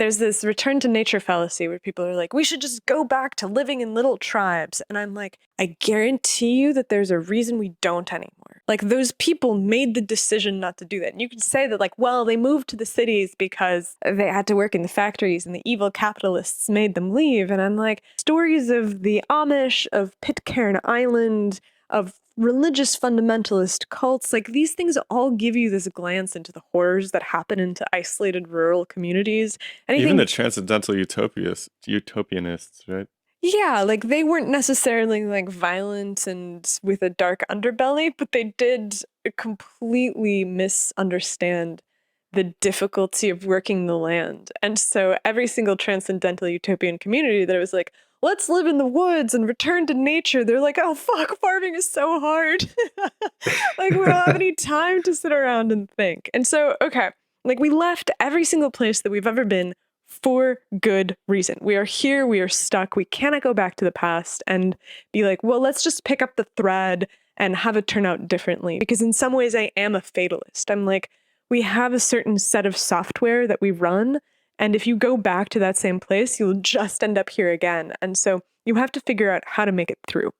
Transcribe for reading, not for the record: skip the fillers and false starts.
there's this return to nature fallacy where people are like, we should just go back to living in little tribes. And I'm like, I guarantee you that there's a reason we don't anymore. Like, those people made the decision not to do that. And you could say that, like, well, they moved to the cities because they had to work in the factories and the evil capitalists made them leave. And I'm like, stories of the Amish, of Pitcairn Island, of religious fundamentalist cults, like, these things all give you this glance into the horrors that happen into isolated rural communities. Even Anything, the transcendental utopianists, right? yeah, like, they weren't necessarily like violent and with a dark underbelly, but they did completely misunderstand the difficulty of working the land. And so every single transcendental utopian community that was like, let's live in the woods and return to nature, they're like, oh fuck, farming is so hard. Like, we don't have any time to sit around and think. And so, okay, like, we left every single place that we've ever been for good reason. We are here, we are stuck, we cannot go back to the past and be like, well, let's just pick up the thread and have it turn out differently. Because in some ways I am a fatalist. I'm like, we have a certain set of software that we run, and if you go back to that same place, you'll just end up here again. And so you have to figure out how to make it through.